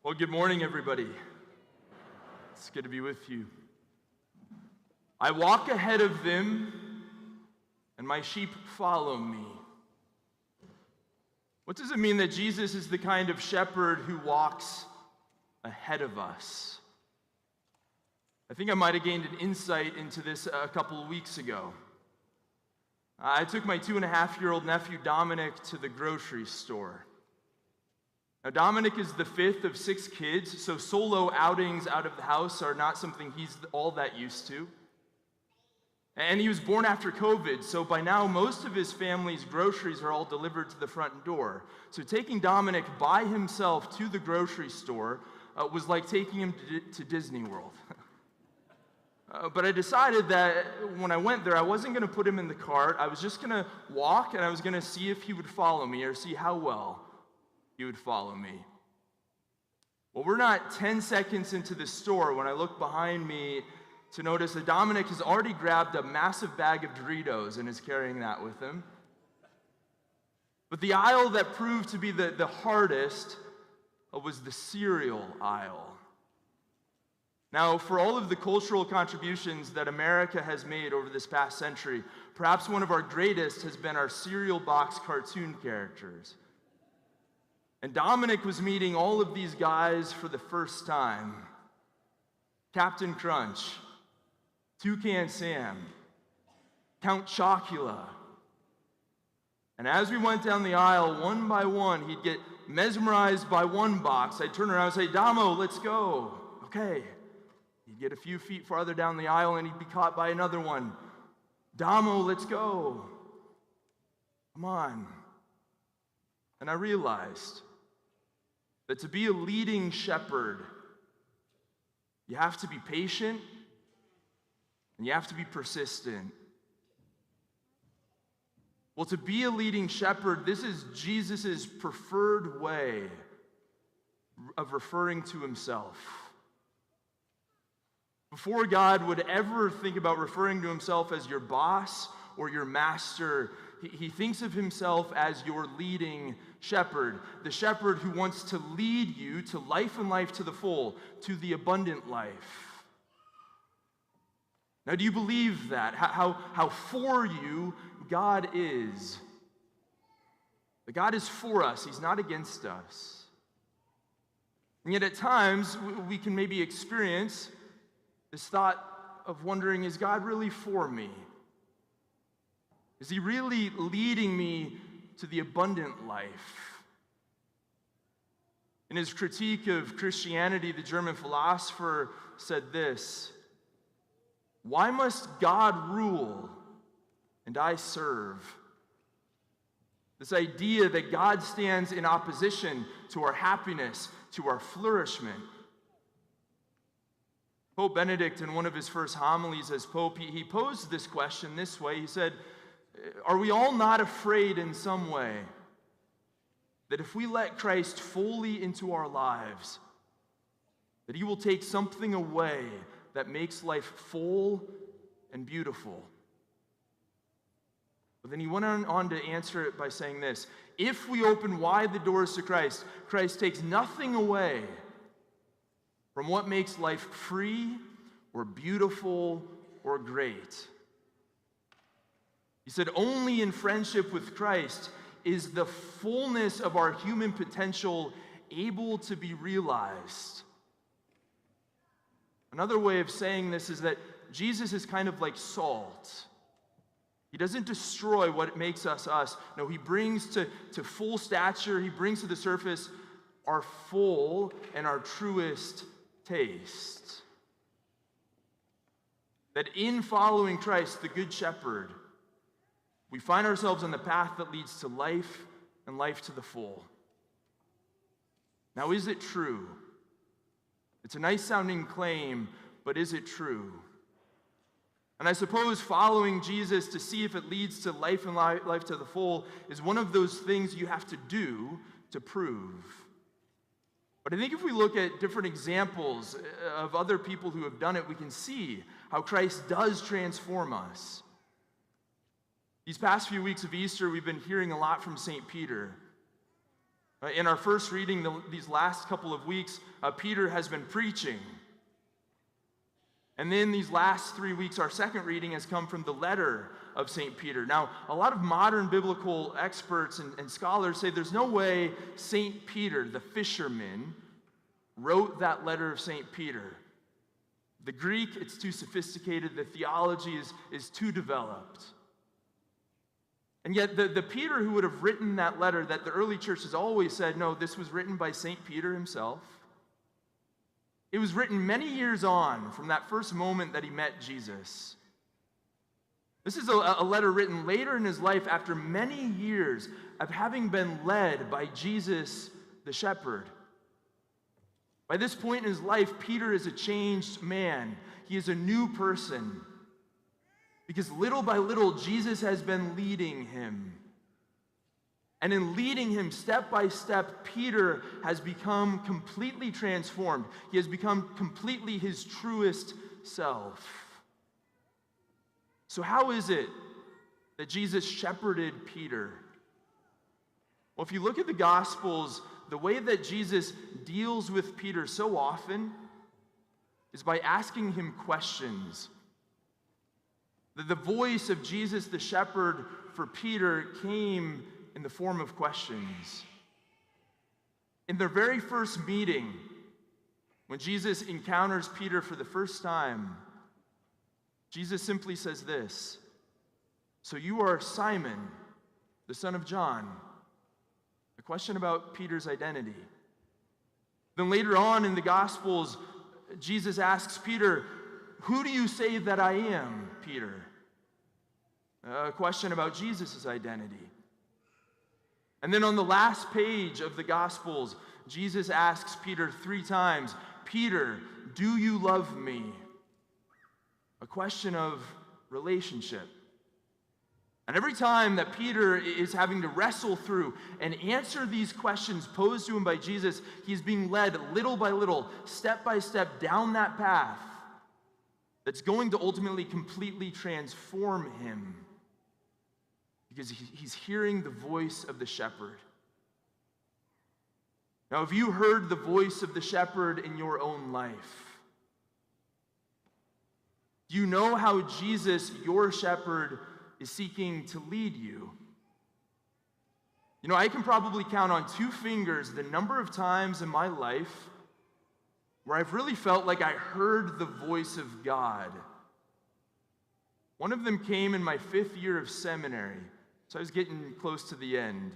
Well, good morning, everybody. It's good to be with you. I walk ahead of them, and my sheep follow me. What does it mean that Jesus is the kind of shepherd who walks ahead of us? I think I might have gained an insight into this a couple of weeks ago. I took my 2.5-year-old nephew Dominic to the grocery store. Now, Dominic is the fifth of 6 kids, so solo outings out of the house are not something he's all that used to. And he was born after COVID, so by now most of his family's groceries are all delivered to the front door. So taking Dominic by himself to the grocery store was like taking him to Disney World. But I decided that when I went there, I wasn't going to put him in the cart. I was just going to walk, and I was going to see if he would follow me or see how well he would follow me. Well, we're not 10 seconds into the store when I look behind me to notice that Dominic has already grabbed a massive bag of Doritos and is carrying that with him. But the aisle that proved to be the hardest was the cereal aisle. Now, for all of the cultural contributions that America has made over this past century, perhaps one of our greatest has been our cereal box cartoon characters. And Dominic was meeting all of these guys for the first time. Captain Crunch, Toucan Sam, Count Chocula. And as we went down the aisle, one by one, he'd get mesmerized by one box. I'd turn around and say, "Damo, let's go." Okay. He'd get a few feet farther down the aisle and he'd be caught by another one. "Damo, let's go." Come on. And I realized that to be a leading shepherd, you have to be patient and you have to be persistent. Well, to be a leading shepherd, this is Jesus' preferred way of referring to himself. Before God would ever think about referring to himself as your boss or your master, he thinks of himself as your leading shepherd, the shepherd who wants to lead you to life and life to the full, to the abundant life. Now, do you believe that? How for you God is? That God is for us, he's not against us. And yet at times, we can maybe experience this thought of wondering, is God really for me? Is he really leading me to the abundant life? In his critique of Christianity, the German philosopher said this: "Why must God rule and I serve?" This idea that God stands in opposition to our happiness, to our flourishment. Pope Benedict, in one of his first homilies as Pope, he posed this question this way. He said, are we all not afraid in some way that if we let Christ fully into our lives, that he will take something away that makes life full and beautiful? But then he went on to answer it by saying this: if we open wide the doors to Christ, Christ takes nothing away from what makes life free or beautiful or great. He said, only in friendship with Christ is the fullness of our human potential able to be realized. Another way of saying this is that Jesus is kind of like salt. He doesn't destroy what makes us us. No, he brings to full stature, he brings to the surface our full and our truest taste. That in following Christ, the Good Shepherd, we find ourselves on the path that leads to life and life to the full. Now, is it true? It's a nice sounding claim, but is it true? And I suppose following Jesus to see if it leads to life and life to the full is one of those things you have to do to prove. But I think if we look at different examples of other people who have done it, we can see how Christ does transform us. These past few weeks of Easter, we've been hearing a lot from St. Peter. In our first reading these last couple of weeks, Peter has been preaching. And then these last 3 weeks, our second reading has come from the letter of St. Peter. Now, a lot of modern biblical experts and scholars say there's no way St. Peter, the fisherman, wrote that letter of St. Peter. The Greek, it's too sophisticated. The theology is too developed. And yet, the Peter who would have written that letter that the early church has always said, no, this was written by St. Peter himself. It was written many years on from that first moment that he met Jesus. This is a letter written later in his life after many years of having been led by Jesus the shepherd. By this point in his life, Peter is a changed man. He is a new person. Because little by little, Jesus has been leading him. And in leading him step by step, Peter has become completely transformed. He has become completely his truest self. So how is it that Jesus shepherded Peter? Well, if you look at the Gospels, the way that Jesus deals with Peter so often is by asking him questions. The voice of Jesus the shepherd for Peter came in the form of questions. In their very first meeting, when Jesus encounters Peter for the first time, Jesus simply says this, "So you are Simon, the son of John." A question about Peter's identity. Then later on in the Gospels, Jesus asks Peter, "Who do you say that I am, Peter?" A question about Jesus' identity. And then on the last page of the Gospels, Jesus asks Peter 3 times, "Peter, do you love me?" A question of relationship. And every time that Peter is having to wrestle through and answer these questions posed to him by Jesus, he's being led little by little, step by step down that path that's going to ultimately completely transform him. Because he's hearing the voice of the shepherd. Now, have you heard the voice of the shepherd in your own life? Do you know how Jesus, your shepherd, is seeking to lead you? You know, I can probably count on 2 fingers the number of times in my life where I've really felt like I heard the voice of God. One of them came in my 5th year of seminary. So I was getting close to the end.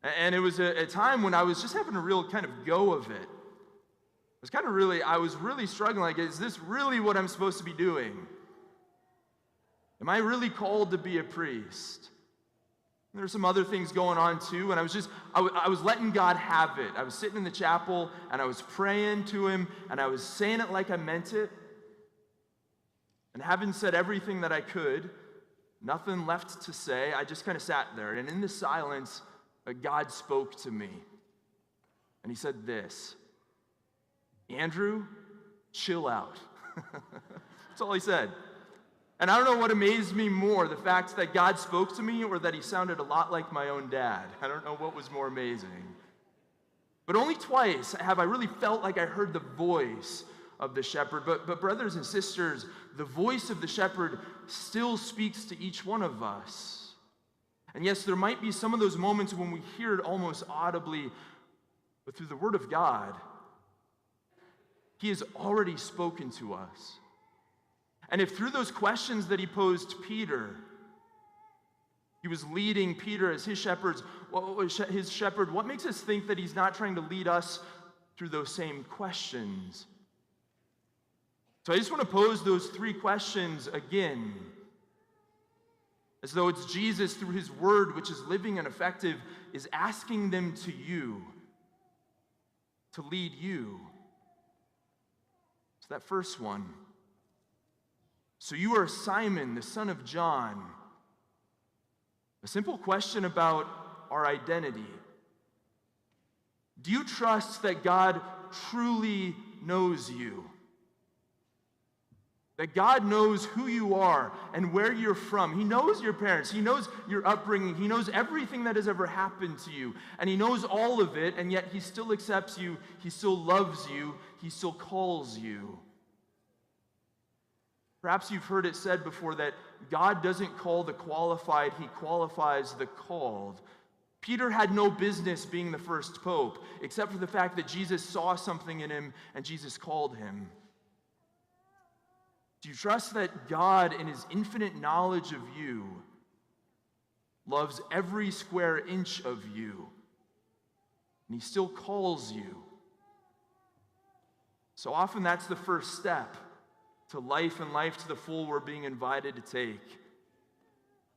And it was a time when I was just having a real kind of go of it. I was really struggling, like, is this really what I'm supposed to be doing? Am I really called to be a priest? And there were some other things going on too, and I was letting God have it. I was sitting in the chapel, and I was praying to him, and I was saying it like I meant it. And having said everything that I could, nothing left to say, I just kind of sat there. And in the silence, God spoke to me. And he said this, "Andrew, chill out." That's all he said. And I don't know what amazed me more, the fact that God spoke to me or that he sounded a lot like my own dad. I don't know what was more amazing. But only twice have I really felt like I heard the voice of the shepherd. But brothers and sisters, the voice of the shepherd still speaks to each one of us. And yes, there might be some of those moments when we hear it almost audibly, but through the word of God, he has already spoken to us. And if through those questions that he posed to Peter, he was leading Peter as his shepherd, what makes us think that he's not trying to lead us through those same questions? So I just want to pose those 3 questions again, as though it's Jesus through his word, which is living and effective, is asking them to you, to lead you. So that first one. "So you are Simon, the son of John." A simple question about our identity. Do you trust that God truly knows you? That God knows who you are and where you're from. He knows your parents. He knows your upbringing. He knows everything that has ever happened to you. And He knows all of it, and yet He still accepts you. He still loves you. He still calls you. Perhaps you've heard it said before that God doesn't call the qualified, He qualifies the called. Peter had no business being the first pope, except for the fact that Jesus saw something in him and Jesus called him. Do you trust that God, in His infinite knowledge of you, loves every square inch of you, and He still calls you? So often that's the first step to life and life to the full we're being invited to take.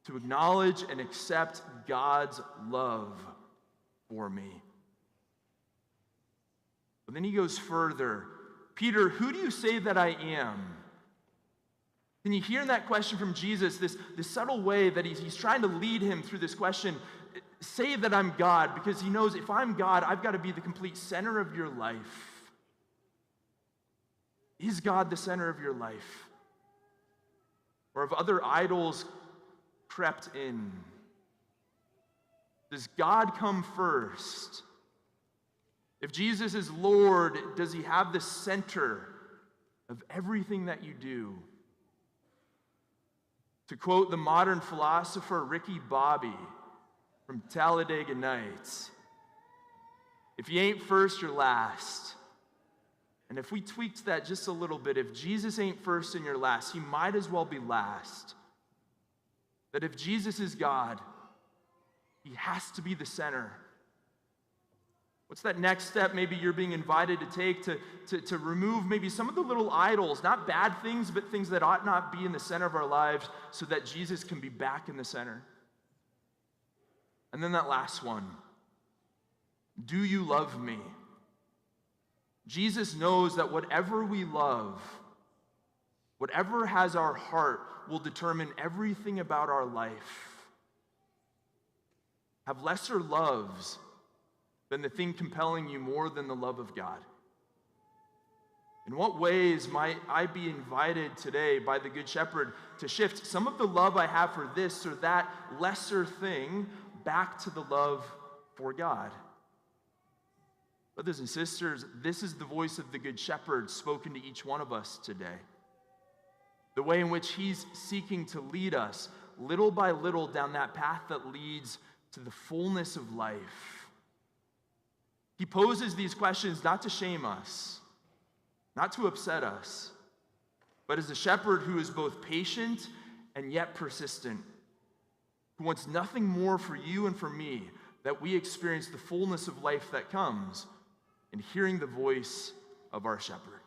To acknowledge and accept God's love for me. But then he goes further. Peter, who do you say that I am? Can you hear in that question from Jesus, this subtle way that he's trying to lead him through this question? Say that I'm God, because he knows if I'm God, I've got to be the complete center of your life. Is God the center of your life? Or have other idols crept in? Does God come first? If Jesus is Lord, does He have the center of everything that you do? To quote the modern philosopher Ricky Bobby from Talladega Nights, if you ain't first, you're last. And if we tweaked that just a little bit, if Jesus ain't first and you're last, He might as well be last. That if Jesus is God, He has to be the center. What's that next step maybe you're being invited to take to remove maybe some of the little idols, not bad things, but things that ought not be in the center of our lives so that Jesus can be back in the center? And then that last one. Do you love me? Jesus knows that whatever we love, whatever has our heart, will determine everything about our life. Have lesser loves than the thing compelling you more than the love of God. In what ways might I be invited today by the Good Shepherd to shift some of the love I have for this or that lesser thing back to the love for God? Brothers and sisters, this is the voice of the Good Shepherd spoken to each one of us today. The way in which He's seeking to lead us little by little down that path that leads to the fullness of life. He poses these questions not to shame us, not to upset us, but as a shepherd who is both patient and yet persistent, who wants nothing more for you and for me that we experience the fullness of life that comes in hearing the voice of our shepherd.